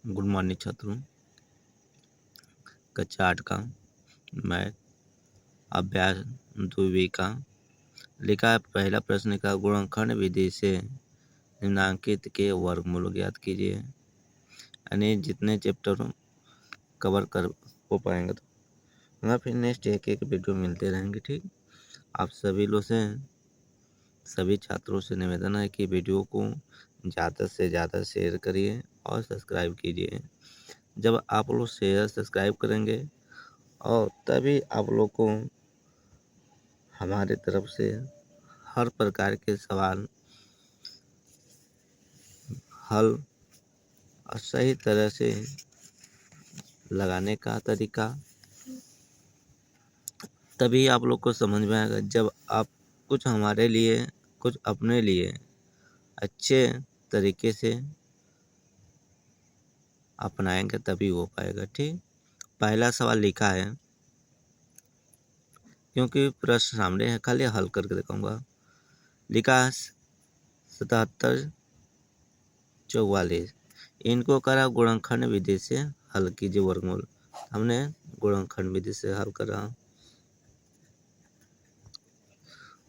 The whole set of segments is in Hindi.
गुड मॉर्निंग छात्रों। कक्षा 8 का मैथ अभ्यास 2 का लिखा है। पहला प्रश्न का गुणनखंड विधि से निम्नांकित के वर्गमूल ज्ञात कीजिए। यानी जितने चैप्टर कवर कर हो पाएंगे तो ना, फिर नेक्स्ट एक एक वीडियो मिलते रहेंगे। ठीक, आप सभी लोग से, सभी छात्रों से निवेदन है कि वीडियो को ज़्यादा से ज़्यादा शेयर करिए और सब्सक्राइब कीजिए। जब आप लोग शेयर सब्सक्राइब करेंगे और तभी आप लोग को हमारे तरफ से हर प्रकार के सवाल हल और सही तरह से लगाने का तरीका तभी आप लोग को समझ में आएगा। जब आप कुछ हमारे लिए, कुछ अपने लिए अच्छे तरीके से अपनाएंगे तभी हो पाएगा। ठीक, पहला सवाल लिखा है, क्योंकि प्रश्न सामने है, खाली हल करके दिखाऊंगा। लिखा है 77 44, इनको करा गुणनखंड विधि से हल कीजिए वर्गमूल। हमने गुणनखंड विधि से हल करा।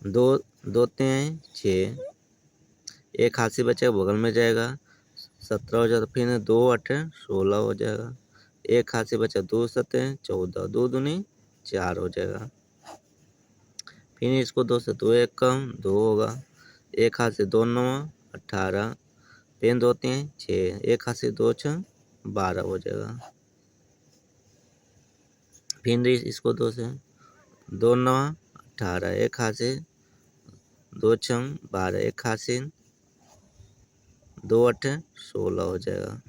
2 2 3 6, एक हाथ से बचा बगल में जाएगा, 17 हो जाता। फिर 2 8 16 हो जाएगा। एक हाथ से बचा 2 7 14, 2 दूनी 4 हो जाएगा। फिर इसको 2 से 2 एक कम 2 होगा। एक हाथ से 2 9 18, फिर 2 3 6, एक हाथ से 2 6 12 हो जाएगा। फिर इसको 2 से 2 9 18, एक हाथ से 2 6 12, एक हाथ से 2 8 16 हो जाएगा।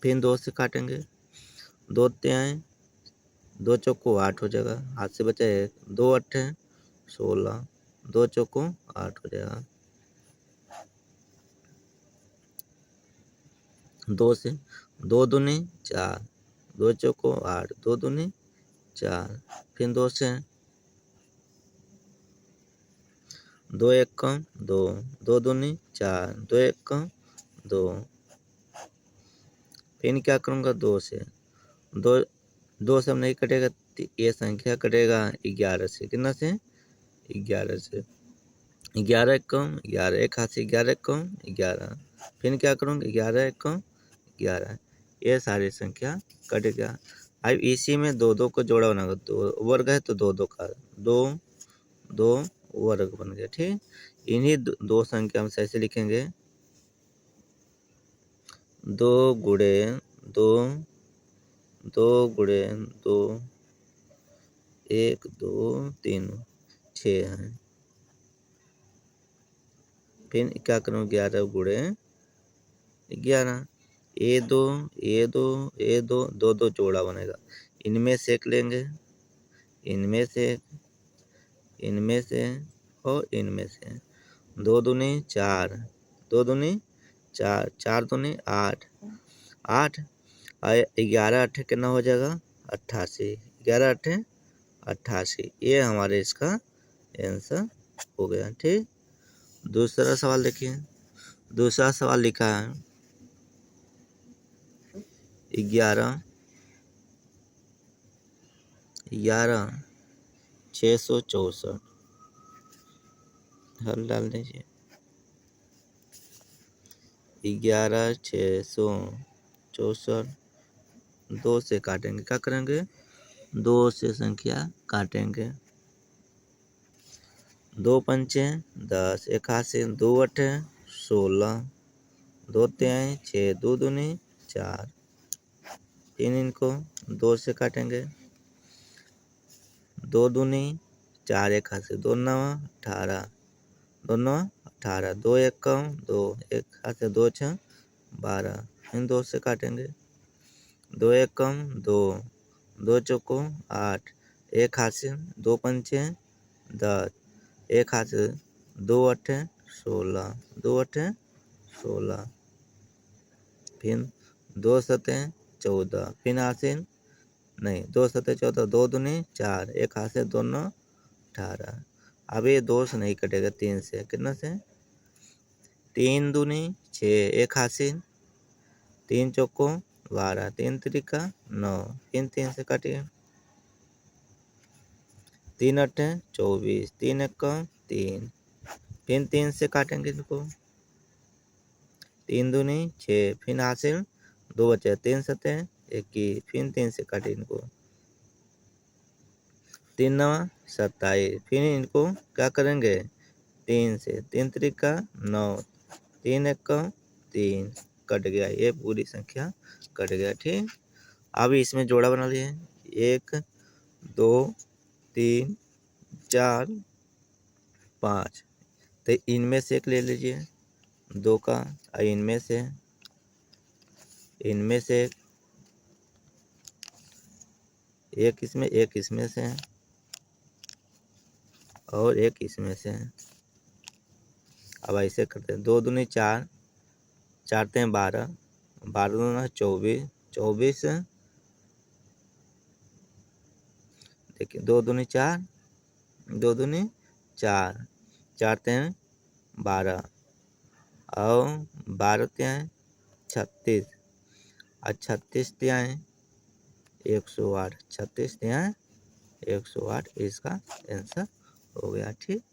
फिर 2 से काटेंगे, 2 3 2 चौको 8 हो जाएगा। हाथ से बचा 1, 2 8 16, 2 चौको 8 हो जाएगा। 2 से 2 दूनी 4, 2 चौको 8, 2 दूनी 4। फिर 2 से 2 एक कम 2, 2 दूनी 4, 2 एक कम 2। फिर क्या करूँगा, 2 से 2 से हम नहीं कटेगा, ये संख्या कटेगा 11 से। कितना से? 11 से। 11 एक कम 11, एक हाथ से 11 एक कम 11। फिर क्या करूँगा, 11 एक कम 11, ये सारी संख्या कट गया। अब इसी में 2 2 को जोड़ा बनाएगा, 2 वर्ग है तो 2 2 का 2 2 वर्ग बन गया। ठीक, इन्हीं 2 संख्या हम ऐसे लिखेंगे, 2 गुणे 2, 2 गुणे 2, 1 2 3 6 है। फिर क्या करूँ, 11 गुणे 11, ये 2 ये 2 ये 2, 2 2 जोड़ा बनेगा। इनमें से एक लेंगे, इनमें से इनमें से और इनमें से। 2 दूनी 4, 2 दूनी 4, 4 दूनी 8, 8 और 11 8 कितना हो जाएगा, 88। 11 8 88, ये हमारे इसका आंसर हो गया। ठीक, दूसरा सवाल देखिए। दूसरा सवाल लिखा है 11 664, हल डाल दीजिए। 11 664, 2 से काटेंगे, क्या करेंगे, 2 से संख्या काटेंगे। 2 पंचे 10, एक हाथ से 2 8 16, 2 3 6, 2 दूनी 4। फिर इनको 2 से काटेंगे, 2 दूनी 4, एक हाथ से 2 9 18, 2 9 18, 2 एक कम 2, एक हाथ से 2 6 12। इन 2 से काटेंगे, 2 एक कम 2, 2 चौको 8, एक हाथ से 2 पंचे 10, एक हाथ से 2 8 16, 2 8 16। फिर 2 7 14, फिर हाथ से नहीं, 2 7 14, 2 दूनी 4, एक हाथ से 2 9 18। अब ये 2 से नहीं कटेगा, 3 से। कितना से? 3 दूनी 6, एक हासिल, 3 चौको 12, 3 त्रिका 9, फिर 3 से काटिए, 3 अट्ठे 24, 3 एक 3, फिर 3 से काटेंगे इनको, 3 दूनी 6, फिर हासिल 2 बचे, 3 सते 21, फिर 3 से काटे इनको, 3 9 27, फिर इनको क्या करेंगे 3 से, 3 त्रिका 9, 3 एक 3, कट गया, ये पूरी संख्या कट गया। ठीक, अब इसमें जोड़ा बना लिए, 1 2 3 4 5, तो इनमें से एक ले लीजिए 2 का, इनमें से एक इसमें से और एक इसमें से। अब ऐसे करते हैं, 2 दूनी 4, 4 ते 12, 12 दूना 24, 24 देखिए 2 दूनी 4, 2 दूनी 4, 4 ते 12 और 12 ते 36 और 36 ते 108, 36 ते 108, इसका आंसर हो गया। ठीक,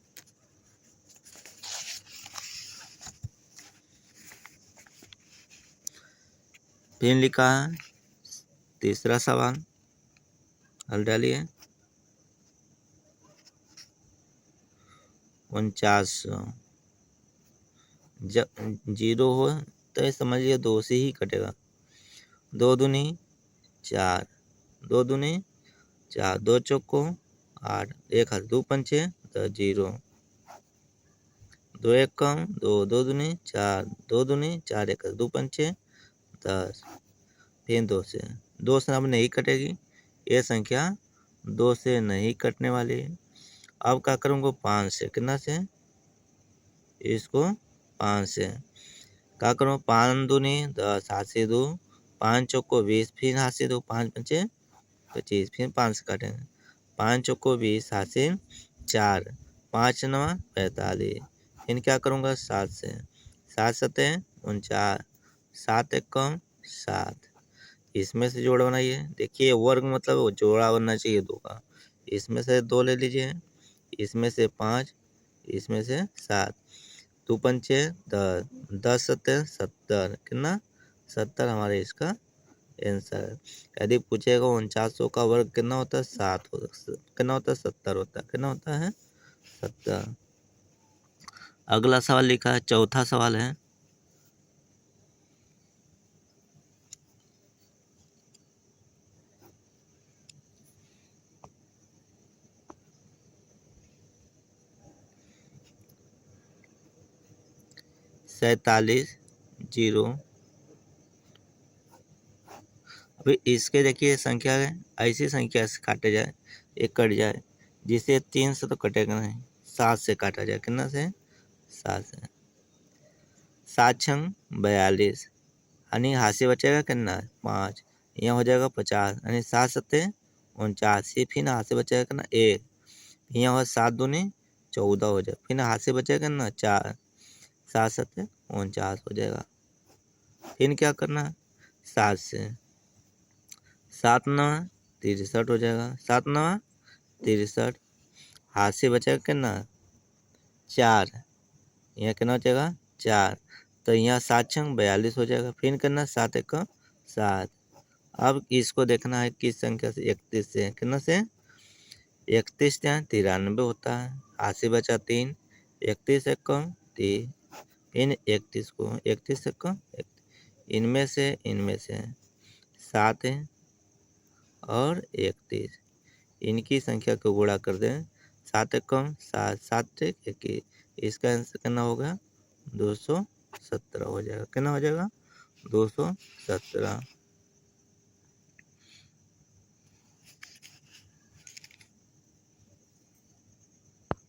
फिर लिखा है तीसरा सवाल, हल डालिए, 4900, जब 0 हो तो समझिए 2 से ही कटेगा, 2 दूनी 4, 2 दूनी 4, 2 चौको 8, 1 हाथ 2 पंचे 10, 0, 2 एक कम 2, 2 दूनी 4, 2 दूनी 4, 1 2 पंचे 10, फिर 2 से अब नहीं कटेगी, ये संख्या 2 से नहीं कटने वाली है। अब क्या करूँगा 5 से, कितना से, इसको 5 से क्या करूँ, 5 दूनी 10, हाथ से 2, 5 चौको 20, फिर हाथ से 2, 5 पंचे 25, फिर 5 से काटेंगे, 5 चौको 20, हाथ से 4, 5 9 45, फिर क्या करूँगा 7 से, 7 सते 49, 7 एक 7, इसमें से जोड़ बनाइए, देखिए वर्ग मतलब जोड़ा बनना चाहिए 2 का, इसमें से 2 ले लीजिए, इसमें से 5, इसमें से 7, 2 पंचे 10, 10 सत्ते 70, कितना 70 हमारे इसका आंसर है। यदि पूछेगा 4900 का वर्ग कितना होता है, 7 होता है, कितना होता है 70 होता है, कितना होता है 70। अगला सवाल लिखा है, चौथा सवाल है, सैतालीस 0। अभी इसके देखिए संख्या है, ऐसी संख्या से काटे जाए, एक कट जाए, जिसे 3 से तो कटेगा नहीं, 7 से काटा जाए, कितना से 7 से, 7 छंग 42, यानी हाथ से बचेगा कितना 5, यहाँ हो जाएगा 50, यानी 7 सत्ते 49, फिर हाथ से बचेगा कितना 1, यहाँ हो 7 दूनी 14 हो जाएगा, फिर हाथ से बचेगा कितना 4, 7 सत्ते 49 हो जाएगा। फिर क्या करना है, 7 से 7 9 63 हो जाएगा, 7 9 63, हाथ से बचेगा कितना 4, यहाँ कितना हो जाएगा 4, तो यहाँ 7 छंग 42 हो जाएगा, फिर करना 7 एक 7। अब इसको देखना है किस संख्या से, 31 से, कितना से 31 यहाँ 93 होता है, हाथ से बचा 3, 31 एक 3, फिर 31 को 31 एक 31, इनमें से 7 है और 31, इनकी संख्या को गुणा कर दें, 7 एक 7, 7 एक 21, इसका आंसर कितना होगा 217 हो जाएगा, कितना हो जाएगा 217।